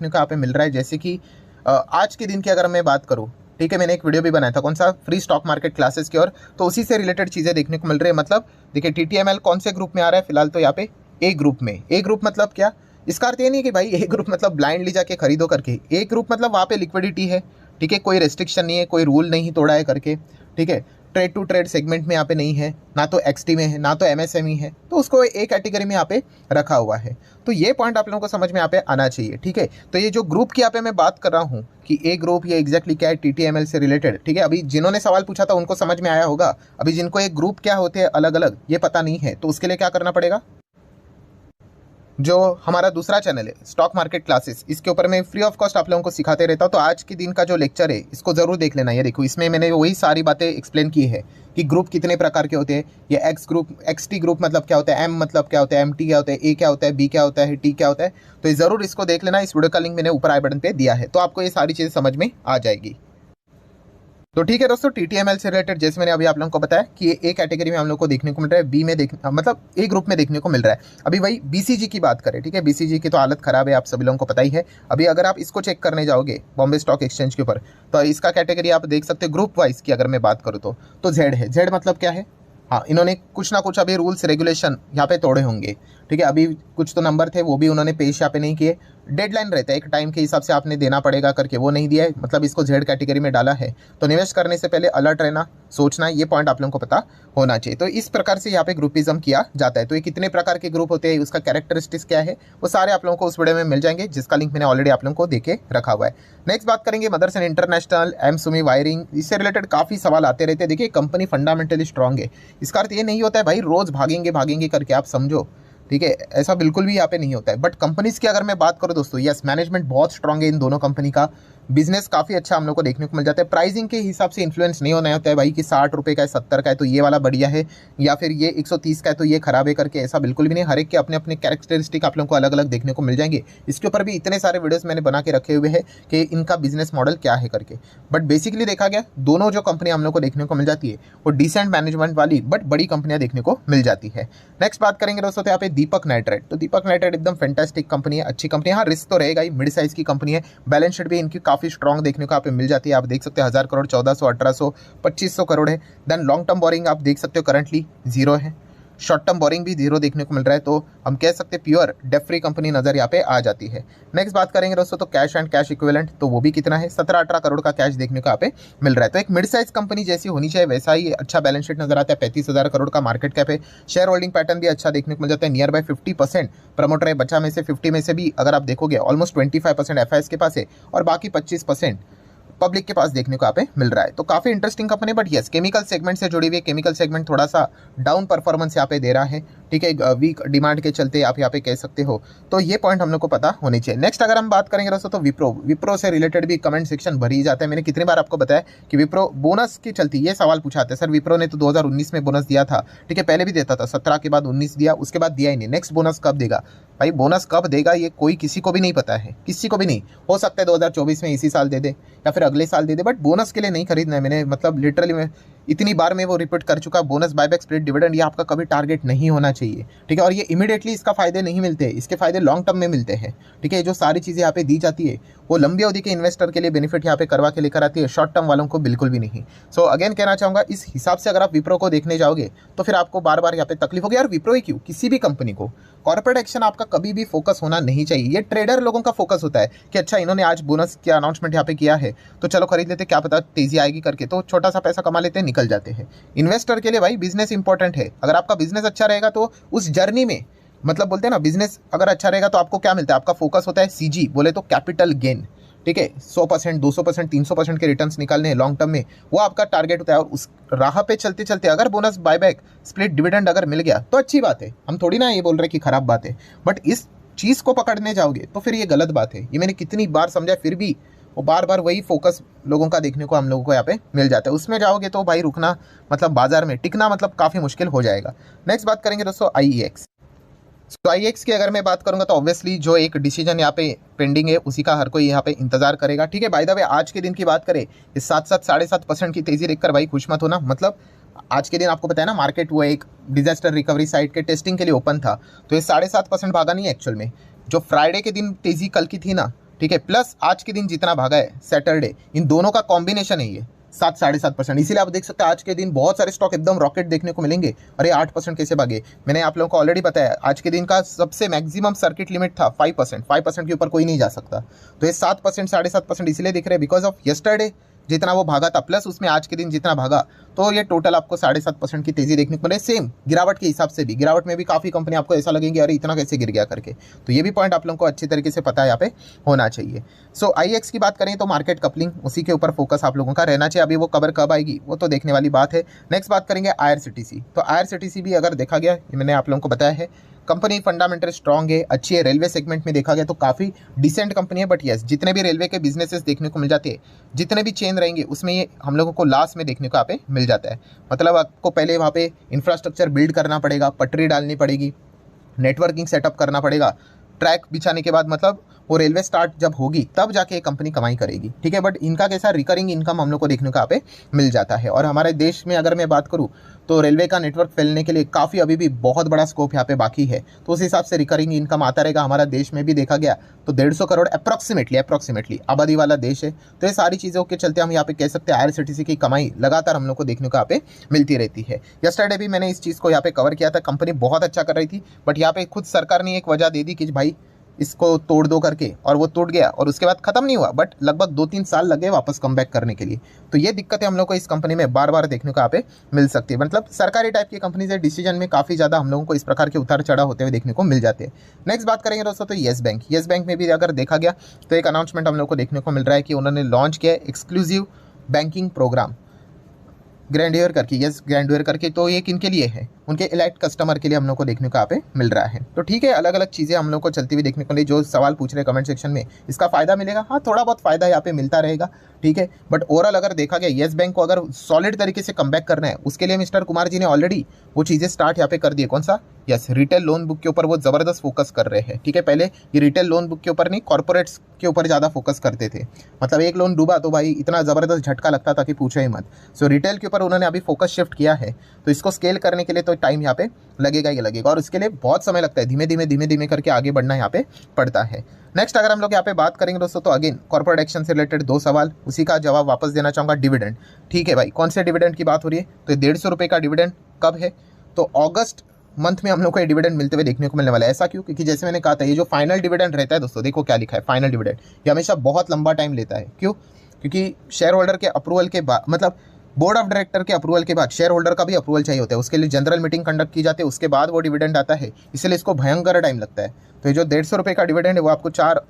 देखने को यहाँ पे मिल रहा है। जैसे कि आज के दिन की अगर मैं बात करूँ, ठीक है, मैंने एक वीडियो भी बनाया था, कौन सा, फ्री स्टॉक मार्केट क्लासेस की, और तो उसी से रिलेटेड चीज़ें देखने को मिल रही है। मतलब देखिए TTML कौन से ग्रुप में आ रहा है फिलहाल, तो यहाँ पे ए ग्रुप में। ए ग्रुप मतलब क्या, इसका अर्थ ये नहीं कि भाई ए ग्रुप मतलब ब्लाइंडली जाके खरीदो करके। ए ग्रुप मतलब वहाँ पे लिक्विडिटी है, ठीक है, कोई रेस्ट्रिक्शन नहीं है, कोई रूल नहीं तोड़ा है करके, ठीक है। ट्रेड टू ट्रेड सेगमेंट में यहाँ पे नहीं है, ना तो XT में है, ना तो MSME है, तो उसको एक कैटेगरी में यहाँ पे रखा हुआ है। तो ये पॉइंट आप लोगों को समझ में यहाँ पे आना चाहिए, ठीक है। तो ये जो ग्रुप की यहाँ पे मैं बात कर रहा हूँ कि ए ग्रुप ये एग्जैक्टली क्या है, TTML से रिलेटेड, ठीक है। अभी जिन्होंने सवाल पूछा था उनको समझ में आया होगा, अभी जिनको एक ग्रुप क्या होते हैं अलग अलग ये पता नहीं है, तो उसके लिए क्या करना पड़ेगा, जो हमारा दूसरा चैनल है स्टॉक मार्केट क्लासेस, इसके ऊपर मैं फ्री ऑफ कॉस्ट आप लोगों को सिखाते रहता हूँ। तो आज के दिन का जो लेक्चर है इसको जरूर देख लेना। ये देखो, इसमें मैंने वही सारी बातें एक्सप्लेन की है कि ग्रुप कितने प्रकार के होते हैं, ये एक्स ग्रुप, XT ग्रुप मतलब क्या होता है, M मतलब क्या होता है, MT क्या होता है, A क्या होता है, B क्या होता है, T क्या होता है। तो ये जरूर इसको देख लेना। इस वीडियो का लिंक मैंने ऊपर आई बटन पे दिया है, तो आपको ये सारी चीजें समझ में आ जाएगी। तो ठीक है दोस्तों, TTML से रिलेटेड जैसे मैंने अभी आप लोगों को बताया कि ये ए कैटेगरी में हम लोग को देखने को मिल रहा है, बी में मतलब ए ग्रुप में देखने को मिल रहा है। अभी वही BCG की बात करें, ठीक है, BCG की तो हालत खराब है, आप सभी लोगों को पता ही है। अभी अगर आप इसको चेक करने जाओगे बॉम्बे स्टॉक एक्सचेंज के ऊपर, तो इसका कैटेगरी आप देख सकते हैं ग्रुप वाइज की अगर मैं बात करूँ तो Z है। Z मतलब क्या है, हाँ, इन्होंने कुछ ना कुछ अभी रूल्स रेगुलेशन यहाँ पे तोड़े होंगे, ठीक है। अभी कुछ तो नंबर थे वो भी उन्होंने पेश यहाँ पे नहीं किए। डेडलाइन रहता है एक टाइम के हिसाब से आपने देना पड़ेगा करके, वो नहीं दिया है, मतलब इसको Z कैटेगरी में डाला है। तो निवेश करने से पहले अलर्ट रहना, सोचना, ये पॉइंट आप लोगों को पता होना चाहिए। तो इस प्रकार से यहाँ पे ग्रुपिज्म किया जाता है। तो ये कितने प्रकार के ग्रुप होते हैं, उसका कैरेक्टरिस्टिक्स क्या है, वो सारे आप लोगों को उस वीडियो में मिल जाएंगे, जिसका लिंक मैंने ऑलरेडी आप लोगों को देके रखा हुआ है। नेक्स्ट बात करेंगे मदरसन इंटरनेशनल, एमसुमी वायरिंग, इससे रिलेटेड काफ़ी सवाल आते रहते हैं। देखिए कंपनी फंडामेंटली स्ट्रांग है, इसका अर्थ ये नहीं होता है भाई रोज भागेंगे भागेंगे करके, आप समझो, ठीक है, ऐसा बिल्कुल भी यहाँ पे नहीं होता है। बट कंपनीज की अगर मैं बात करूँ दोस्तों, यस, मैनेजमेंट बहुत स्ट्रांग है इन दोनों कंपनी का, बिजनेस काफ़ी अच्छा हम लोग को देखने को मिल जाता है। प्राइसिंग के हिसाब से इन्फ्लुएंस नहीं होना होता है भाई कि 60 रुपये का है, 70 का है तो ये वाला बढ़िया है, या फिर ये 130 का है तो ये खराब है करके, ऐसा बिल्कुल भी नहीं। हर एक के अपने अपने कैरेक्टरिस्टिक आप लोगों को अलग अलग देखने को मिल जाएंगे। इसके ऊपर भी इतने सारे वीडियोस मैंने बना के रखे हुए हैं कि इनका बिजनेस मॉडल क्या है करके। बट बेसिकली देखा गया दोनों जो कंपनियां हम लोग को देखने को मिल जाती है वो डिसेंट मैनेजमेंट वाली बट बड़ी कंपनियां देखने को मिल जाती है। नेक्स्ट बात करेंगे दोस्तों, तो यहाँ पे दीपक नाइट्रेट। तो दीपक नाइट्रेट एकदम फैंटास्टिक कंपनी है, अच्छी कंपनी है। हाँ, रिस्क तो रहेगा ही, मिड साइज की कंपनी है, बैलेंस शीट भी इनकी काफ़ी स्ट्रॉन्ग देखने को यहाँ पे मिल जाती है। आप देख सकते हैं 1000 करोड़, 1400, 1800, 2500 करोड़ है। देन लॉन्ग टर्म बोरिंग आप देख सकते हो करंटली जीरो है, शॉर्ट टर्म बोरिंग भी जीरो देखने को मिल रहा है। तो हम कह सकते हैं प्योर डेट फ्री कंपनी नजर यहाँ पे आ जाती है। नेक्स्ट बात करेंगे दोस्तों, तो कैश एंड कैश इक्विवेलेंट, तो वो भी कितना है, 17-18 करोड़ का कैश देखने को यहाँ पे मिल रहा है। तो एक मिड साइज कंपनी जैसी होनी चाहिए वैसा ही अच्छा बैलेंस शीट नजर आता है। 35,000 करोड़ का मार्केट कैप है। शेयर होल्डिंग पैटर्न भी अच्छा देखने को मिल जाता है, नियर बाय 50% प्रमोटर है, बचा में से 50 में से भी अगर आप देखोगे ऑलमोस्ट 25% FIS के पास है और बाकी 25% पब्लिक के पास देखने को यहाँ पे मिल रहा है। तो काफी interesting company. But yes, chemical segment से जुड़ी हुई है, केमिकल सेगमेंट थोड़ा सा डाउन परफॉर्मेंस यहाँ पे दे रहा है, ठीक है, वीक डिमांड के चलते आप यहाँ पे कह सकते हो। तो ये पॉइंट हम लोग को पता होनी चाहिए। नेक्स्ट अगर हम बात करेंगे दोस्तों, तो विप्रो से रिलेटेड भी कमेंट सेक्शन भर ही जाता है। मैंने कितनी बार आपको बताया कि विप्रो बोनस की चलती, ये सवाल पूछा जाता है, सर विप्रो ने तो 2019 में बोनस दिया था, ठीक है, पहले भी देता था, 17 के बाद 19 दिया, उसके बाद दिया ही नहीं। नेक्स्ट बोनस कब देगा भाई, बोनस कब देगा ये कोई किसी को भी नहीं पता है, किसी को भी नहीं। हो सकता है 2024 में इसी साल दे दे या फिर अगले साल दे दे, बट बोनस के लिए नहीं खरीदना है। मैंने मतलब लिटरली मैं इतनी बार मैं वो रिपीट कर चुका, बोनस, बायबैक, स्प्लिट डिविडेंड ये आपका कभी टारगेट नहीं होना चाहिए, ठीक है। और ये इमीडिएटली इसका फायदे नहीं मिलते, इसके फायदे लॉन्ग टर्म में मिलते हैं, ठीक है। जो सारी चीज़ें यहाँ पे दी जाती है वो लंबी अवधि के इन्वेस्टर के लिए बेनिफिट यहाँ पे करवा के लेकर आती है, शॉर्ट टर्म वालों को बिल्कुल भी नहीं। सो अगेन कहना चाहूँगा, इस हिसाब से अगर आप विप्रो को देखने जाओगे तो फिर आपको बार बार यहाँ पे तकलीफ होगी। यार विप्रो ही क्यों, किसी भी कंपनी को कॉर्पोरेट एक्शन आपका कभी भी फोकस होना नहीं चाहिए। ये ट्रेडर लोगों का फोकस होता है कि अच्छा इन्होंने आज बोनस क्या अनाउंसमेंट यहाँ पे किया है तो चलो खरीद लेते, क्या पता तेजी आएगी करके, तो छोटा सा पैसा कमा लेते हैं, निकल जाते हैं। इन्वेस्टर के लिए भाई बिजनेस इंपॉर्टेंट है। अगर आपका बिजनेस अच्छा रहेगा तो उस जर्नी में, मतलब बोलते हैं ना, बिजनेस अगर अच्छा रहेगा तो आपको क्या मिलता है, आपका फोकस होता है CG, बोले तो कैपिटल गेन, ठीक है, 100%, 200%, 300% के रिटर्न्स निकालने हैं लॉन्ग टर्म में, वो आपका टारगेट होता है। और उस राह पे चलते चलते अगर बोनस, बायबैक, स्प्लिट डिविडेंड अगर मिल गया तो अच्छी बात है, हम थोड़ी ना ये बोल रहे कि खराब बात है। बट इस चीज़ को पकड़ने जाओगे तो फिर ये गलत बात है। ये मैंने कितनी बार समझा, फिर भी वो बार बार वही फोकस लोगों का देखने को हम लोगों को यहाँ पे मिल जाता है। उसमें जाओगे तो भाई रुकना, मतलब बाजार में टिकना मतलब काफ़ी मुश्किल हो जाएगा। नेक्स्ट बात करेंगे दोस्तों IEX। तो IEX की अगर मैं बात करूंगा तो ऑब्वियसली जो एक डिसीजन यहाँ पे पेंडिंग है उसी का हर कोई यहाँ पे इंतजार करेगा, ठीक है। बाय द वे आज के दिन की बात करें, इस 7-7.5% की तेजी देखकर भाई खुश मत होना। मतलब आज के दिन आपको पता है ना, मार्केट वो एक डिजास्टर रिकवरी साइट के टेस्टिंग के लिए ओपन था, तो ये 7.5% भागा नहीं एक्चुअल में। जो फ्राइडे के दिन तेजी कल की थी ना, ठीक है, प्लस आज के दिन जितना भागा है सैटरडे, इन दोनों का कॉम्बिनेशन है ये 7-7.5%। इसीलिए आप देख सकते हैं आज के दिन बहुत सारे स्टॉक एकदम रॉकेट देखने को मिलेंगे। अरे 8% कैसे भागे, मैंने आप लोगों को ऑलरेडी बताया आज के दिन का सबसे मैक्सिमम सर्किट लिमिट था 5%, 5% के ऊपर कोई नहीं जा सकता। तो ये 7%, 7.5% इसलिए दिख रहे हैं बिकॉज ऑफ यस्टरडे जितना वो भागा था, प्लस उसमें आज के दिन जितना भागा, तो ये टोटल आपको 7.5% की तेजी देखने को मिले। सेम गिरावट के हिसाब से भी, गिरावट में भी काफ़ी कंपनी आपको ऐसा लगेंगे अरे इतना कैसे गिर गया करके। तो ये भी पॉइंट आप लोगों को अच्छी तरीके से पता है यहाँ पे होना चाहिए। सो IEX की बात करें तो मार्केट कपलिंग, उसी के ऊपर फोकस आप लोगों का रहना चाहिए। अभी वो कवर कब आएगी वो तो देखने वाली बात है। नेक्स्ट बात करेंगे IRCTC। तो IRCTC भी अगर देखा गया, मैंने आप लोगों को बताया है, कंपनी फंडामेंटल स्ट्रांग है, अच्छी है। रेलवे सेगमेंट में देखा गया तो काफ़ी डिसेंट कंपनी है। बट यस, जितने भी रेलवे के बिजनेसेस देखने को मिल जाते हैं, जितने भी चेन रहेंगे उसमें ये हम लोगों को लास्ट में देखने को यहाँ पे मिल जाता है। मतलब आपको पहले वहाँ पे इंफ्रास्ट्रक्चर बिल्ड करना पड़ेगा, पटरी डालनी पड़ेगी, नेटवर्किंग सेटअप करना पड़ेगा, ट्रैक बिछाने के बाद मतलब वो रेलवे स्टार्ट जब होगी तब जाके कंपनी कमाई करेगी। ठीक है, बट इनका कैसा रिकरिंग इनकम हम लोग को देखने को यहाँ पे मिल जाता है। और हमारे देश में अगर मैं बात करूँ तो रेलवे का नेटवर्क फैलने के लिए काफ़ी अभी भी बहुत बड़ा स्कोप यहाँ पे बाकी है। तो उस हिसाब से रिकरिंग इनकम आता रहेगा। हमारा देश में भी देखा गया तो 150 करोड़ अप्रॉक्सीमेटली आबादी वाला देश है। तो ये सारी चीज़ों के चलते हम यहाँ पे कह सकते हैं IRCTC की कमाई लगातार हम लोग को देखने को यहाँ पे मिलती रहती है। यस्टरडे भी मैंने इस चीज़ को यहाँ पे कवर किया था, कंपनी बहुत अच्छा कर रही थी, बट यहाँ पे खुद सरकार ने एक वजह दे दी कि भाई इसको तोड़ दो करके, और वो टूट गया और उसके बाद खत्म नहीं हुआ, बट लगभग 2-3 साल लगे वापस कम बैक करने के लिए। तो ये दिक्कतें हम लोग को इस कंपनी में बार बार देखने को यहाँ पे मिल सकती है। मतलब सरकारी टाइप की कंपनी से डिसीजन में काफ़ी ज़्यादा हम लोगों को इस प्रकार के उतार चढ़ाव होते हुए देखने को मिल जाते हैं। नेक्स्ट बात करेंगे दोस्तों तो येस बैंक। येस बैंक में भी अगर देखा गया तो एक अनाउंसमेंट हम लोग को देखने को मिल रहा है कि उन्होंने लॉन्च किया है एक्सक्लूसिव बैंकिंग प्रोग्राम ग्रैंड्योर करके, यस ग्रैंड्योर करके। तो ये किन के लिए है, उनके इलाइट कस्टमर के लिए हम लोग को देखने को यहाँ पे मिल रहा है। तो ठीक है, अलग अलग चीज़ें हम लोग को चलती हुई देखने को मिली। जो सवाल पूछ रहे कमेंट सेक्शन में, इसका फायदा मिलेगा, हाँ थोड़ा बहुत फायदा यहाँ पे मिलता रहेगा। ठीक है, बट ओवरऑल अगर देखा गया येस बैंक को अगर सॉलिड तरीके से कमबैक करना है, उसके लिए मिस्टर कुमार जी ने ऑलरेडी वो चीज़ें स्टार्ट यहाँ पे कर दी है। कौन सा, यस रिटेल लोन बुक के ऊपर वो ज़बरदस्त फोकस कर रहे हैं। ठीक है, पहले ये रिटेल लोन बुक के ऊपर नहीं, कॉर्पोरेट्स के ऊपर ज़्यादा फोकस करते थे। मतलब एक लोन डूबा तो भाई इतना ज़बरदस्त झटका लगता था कि पूछो ही मत। सो रिटेल के ऊपर उन्होंने अभी फोकस शिफ्ट किया है। तो इसको स्केल करने के लिए तो टाइम यहाँ पे लगेगा ही लगेगा, और उसके लिए बहुत समय लगता है। धीमे धीमे करके आगे बढ़ना यहाँ पे पड़ता है। नेक्स्ट अगर हम लोग यहाँ पे बात करेंगे दोस्तों तो अगेन कॉर्पोरेट एक्शन से रिलेटेड 2 सवाल, उसी का जवाब वापस देना चाहूँगा। डिविडेंड, ठीक है भाई, कौन से डिविडेंड की बात हो रही है, तो 150 रुपये का डिविडेंड कब है, तो अगस्त मंथ में हम लोग को ये डिविडेंड मिलते हुए देखने को मिलने वाला है। ऐसा क्यों, क्योंकि जैसे मैंने कहा था ये जो फाइनल डिविडेंड रहता है दोस्तों, देखो क्या लिखा है, फाइनल डिविडेंड, ये हमेशा बहुत लंबा टाइम लेता है। क्यों, क्योंकि शेयर होल्डर के अप्रूवल के बाद, मतलब बोर्ड ऑफ डायरेक्टर के अप्रूवल के बाद शेयर होल्डर का भी अप्रूवल चाहिए होता है, उसके लिए जनरल मीटिंग कंडक्ट की जाती है, उसके बाद वो डिविडेंड आता है, इसलिए इसको भयंकर टाइम लगता है। तो ये जो 150 रुपये का डिविडेंड है वो आपको 4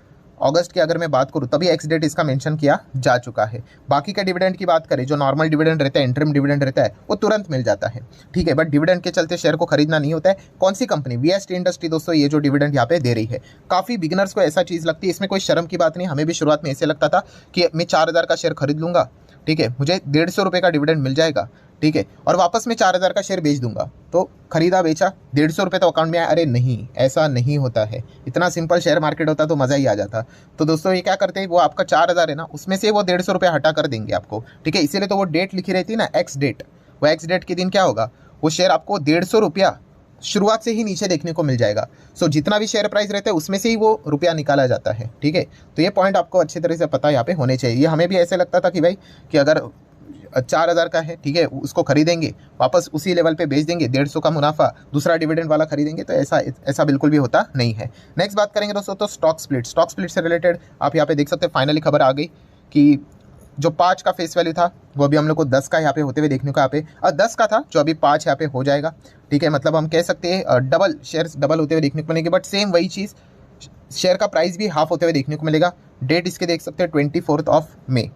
अगस्त की अगर मैं बात करूँ तभी एक्स डेट इसका मेंशन किया जा चुका है। बाकी का डिविडेंड की बात करें, जो नॉर्मल डिविडेंड रहता है, इंटरिम डिविडेंड रहता है, वो तुरंत मिल जाता है। ठीक है, बट डिविडेंड के चलते शेयर को खरीदना नहीं होता है। कौन सी कंपनी, वीएसटी इंडस्ट्री दोस्तों, ये जो डिविडेंड यहाँ पे दे रही है, काफ़ी बिगिनर्स को ऐसा चीज़ लगती है, इसमें कोई शर्म की बात नहीं। हमें भी शुरुआत में ऐसे लगता था कि मैं 4000 का शेयर खरीद लूँगा, ठीक है, मुझे 150 रुपये का डिविडेंड मिल जाएगा, ठीक है, और वापस मैं 4000 का शेयर बेच दूंगा। तो खरीदा बेचा, 150 रुपये तो अकाउंट में आया। अरे नहीं, ऐसा नहीं होता है। इतना सिंपल शेयर मार्केट होता तो मज़ा ही आ जाता। तो दोस्तों ये क्या करते हैं, वो आपका 4000 है ना, उसमें से वो 150 रुपये हटा कर देंगे आपको। ठीक है, इसीलिए तो वो डेट लिखी रहती है ना, एक्स डेट। वो एक्स डेट के दिन क्या होगा, वो शेयर आपको 150 रुपया शुरुआत से ही नीचे देखने को मिल जाएगा। सो जितना भी शेयर प्राइस रहता है उसमें से ही वो रुपया निकाला जाता है। ठीक है, तो ये पॉइंट आपको अच्छी तरह से पता यहाँ पे होने चाहिए। ये हमें भी ऐसे लगता था कि भाई कि अगर 4000 का है, ठीक है, उसको खरीदेंगे, वापस उसी लेवल पे बेच देंगे, 150 का मुनाफा, दूसरा डिविडेंड वाला खरीदेंगे, तो ऐसा बिल्कुल भी होता नहीं है। नेक्स्ट बात करेंगे दोस्तों तो स्टॉक स्प्लिट से रिलेटेड आप यहाँ पे देख सकते हैं, फाइनली खबर आ गई कि जो 5 का फेस वैल्यू था वो अभी हम लोग को 10 का यहाँ पे होते हुए देखने को, यहाँ पे 10 का था जो अभी 5 यहाँ पे हो जाएगा। ठीक है, मतलब हम कह सकते हैं डबल शेयर्स डबल होते हुए देखने को मिलेंगे। बट सेम वही चीज़, शेयर का प्राइस भी हाफ होते हुए देखने को मिलेगा। डेट इसके देख सकते हैं 24 मई।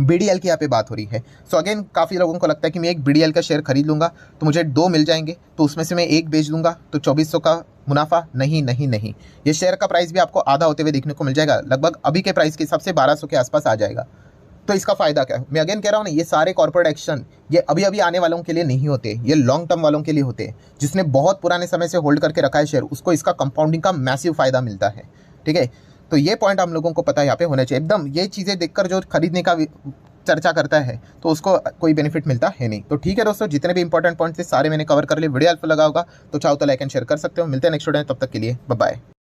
BDL की यहाँ पे बात हो रही है। सो अगेन काफ़ी लोगों को लगता है कि मैं एक BDL का शेयर खरीद लूँगा तो मुझे 2 मिल जाएंगे, तो उसमें से मैं एक बेच दूंगा तो 2400 का मुनाफा। नहीं, ये शेयर का प्राइस भी आपको आधा होते हुए देखने को मिल जाएगा, लगभग अभी के प्राइस के हिसाब से 1200 के आसपास आ जाएगा। तो इसका फ़ायदा क्या है, मैं अगेन कह रहा हूँ ना, ये सारे कॉर्पोरेट एक्शन ये अभी आने वालों के लिए नहीं होते, ये लॉन्ग टर्म वालों के लिए होते हैं। जिसने बहुत पुराने समय से होल्ड करके रखा है शेयर, उसको इसका कंपाउंडिंग का मैसिव फायदा मिलता है। ठीक है, तो ये पॉइंट हम लोगों को पता यहाँ पे होना चाहिए एकदम। ये चीज़ें देखकर जो खरीदने का चर्चा करता है तो उसको कोई बेनिफिट मिलता है नहीं। तो ठीक है दोस्तों, जितने भी इंपॉर्टेंट पॉइंट्स थे सारे मैंने कवर कर लिए। वीडियो हेल्पफुल लगा होगा तो चाहो तो लाइक एंड शेयर कर सकते हो। मिलते हैं नेक्स्ट वीडियो में, तब तक के लिए बाय बाय।